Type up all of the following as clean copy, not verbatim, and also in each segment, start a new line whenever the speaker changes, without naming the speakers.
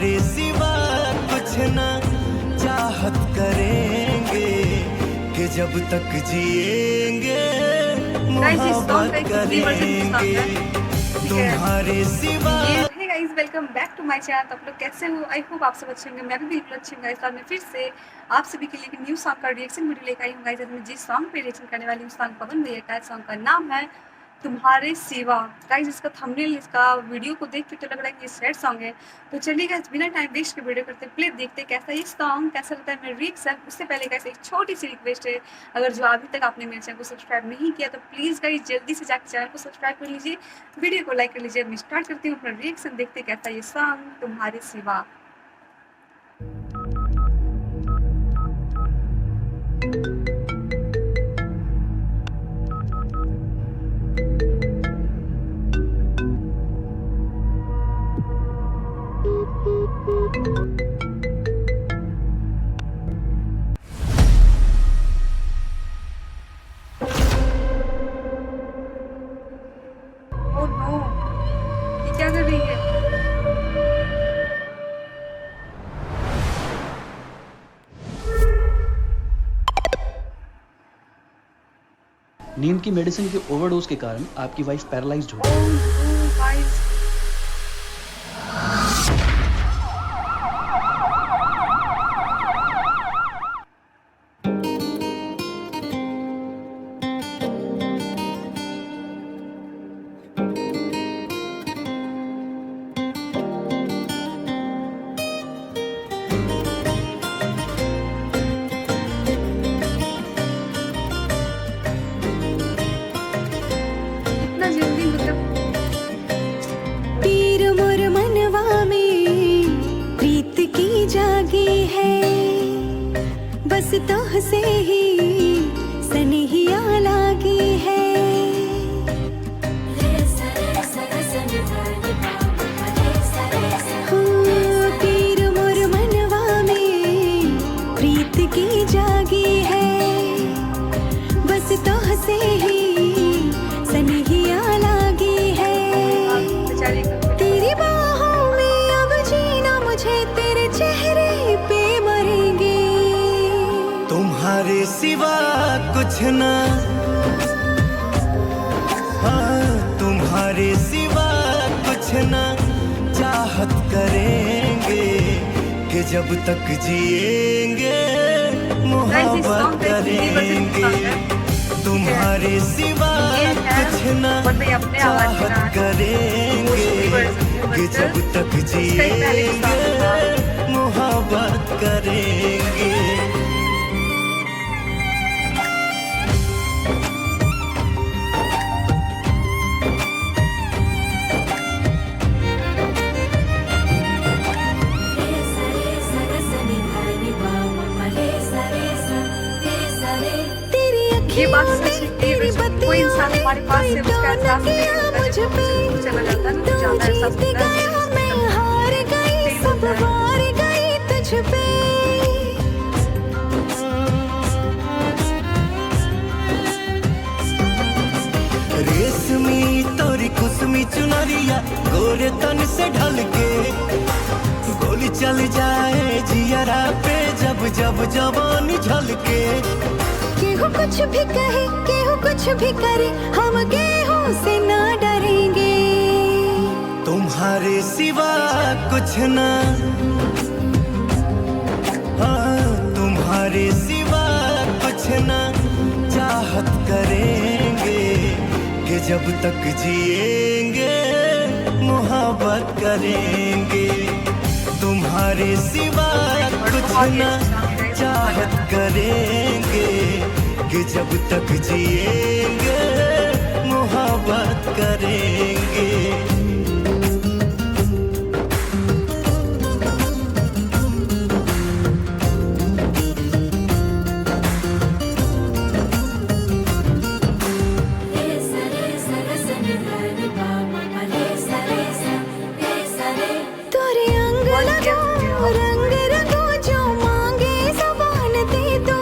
तुम्हारे सिवा कुछ ना चाहत करेंगे कि जब तक जिएंगे मोहब्बत करेंगे तुम्हारे सिवा।
Hey guys, welcome back to my channel. तो आप लोग कैसे हो? आई होप आप सब अच्छे होंगे। मैं भी बिल्कुल अच्छी हूँ। गाइस, मैं फिर से आप सभी के लिए एक न्यू सॉन्ग का रिएक्शन वीडियो लेकर आई हूँ। गाइस, मैं जिस सॉन्ग पे रिएक्शन करने वाली हूँ सॉन्ग पवन भैया का। सॉन्ग का नाम है तुम्हारे सिवा। गाइस, इसका थंबनेल, इसका वीडियो को देख के तो लग रहा है कि सैड सॉन्ग है। तो चलिए गाइस, बिना टाइम वेस्ट के वीडियो करते प्ले देखते हैं कैसा ये सॉन्ग, कैसा लगता है मेरा रिएक्शन। उससे पहले गाइस एक छोटी सी रिक्वेस्ट है, अगर जो अभी तक आपने मेरे चैनल को सब्सक्राइब नहीं किया तो प्लीज़ गाइस जल्दी से जाकर चैनल को सब्सक्राइब कर लीजिए, वीडियो को लाइक कर लीजिए। मैं स्टार्ट करती हूँ अपना रिएक्शन, देखते हैं कैसा ये सॉन्ग तुम्हारे सिवा। ओह नो, ये क्या कर रही है?
नींद की मेडिसिन के ओवरडोज के कारण आपकी वाइफ पैरालाइज्ड हो गई।
ओह नो गाइस, इतना जल्दी मतलब
तीर मोर मनवा में प्रीत की जागी है, बस तोह से ही सनहिया लागी है। हाँ, तीर मोर मनवा में प्रीत की जागी है, बस तोह से ही सनहिया लागी है।
बेचारी का
तेरी बाहों में अब जीना मुझे तेरे चेहरे पे मरेंगे।
तुम्हारे सिवा कुछ ना, हाँ तुम्हारे सिवा कुछ ना चाहत करेंगे कि जब तक जिएंगे मोहब्बत करेंगे तुम्हारे सिवा कुछ ना चाहत करेंगे कि जब तक जिएंगे मोहब्बत करेंगे।
ये बात सच है कि कोई इंसान हमारे पास से उसका एहसास नहीं होता, जब हमसे दूर चला जाता है ना तो ज्यादा एहसास होता है।
मैं हार गई, सब हार गई तुझ पे।
रेशमी तोरी कुसमी चुनरिया गोरे तन से ढल के गोली चल जाए जियरा पे जब जब जवानी झलके।
केहू कुछ भी कहे, केहू कुछ भी करे, हम गेहूं से ना डरेंगे।
तुम्हारे सिवा कुछ ना, हाँ तुम्हारे सिवा कुछ ना चाहत करेंगे कि जब तक जिएंगे मोहब्बत करेंगे तुम्हारे सिवा कुछ ना चाहत करेंगे कि जब तक जिएंगे मोहब्बत करेंगे।
तोरे अंग लगो रंग रंगो जो मांगे ज़बान दे दो,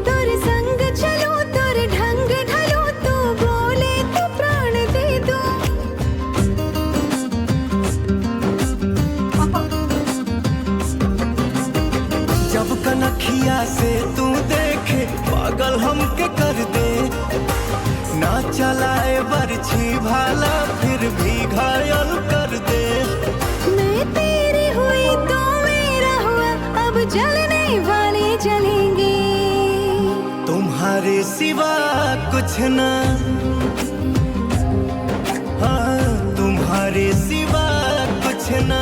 तोरे संग चलो तोरे ढंग ढलो, तो बोले तो प्राण दे दो।
सिवा कुछ ना, हाँ तुम्हारे सिवा कुछ ना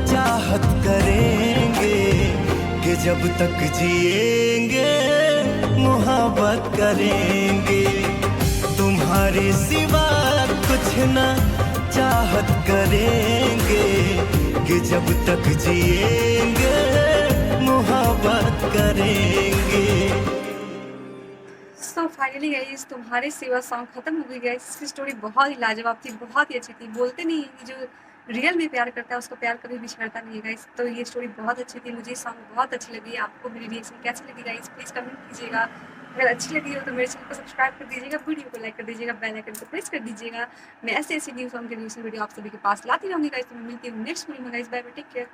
चाहत करेंगे कि जब तक जिएंगे मोहब्बत करेंगे। तुम्हारे सिवा कुछ ना चाहत करेंगे कि जब तक जिएंगे मोहब्बत करेंगे।
सो फाइनली गाइस तुम्हारे सिवा सॉन्ग खत्म हो गई गाइस। इसकी स्टोरी बहुत ही लाजवाब थी, बहुत ही अच्छी थी। बोलते नहीं कि जो रियल में प्यार करता है उसको प्यार कभी भी छेड़ता नहीं है गाइस। तो ये स्टोरी बहुत अच्छी थी, मुझे सॉन्ग बहुत अच्छी लगी। आपको मेरी रिएक्शन कैसी लगी गाइस प्लीज़ कमेंट कीजिएगा। अगर अच्छी लगी हो तो मेरे चैनल को सब्सक्राइब कर दीजिएगा, वीडियो को लाइक कर दीजिएगा, बेल आइकन को प्रेस कर दीजिएगा। मैं ऐसे न्यू सॉन्ग के रिएक्शन वीडियो आप सभी के पास लाती रहूँगी गाइस। तो मैं मिलती हूँ नेक्स्ट वीडियो में guys. Bye bye, take care.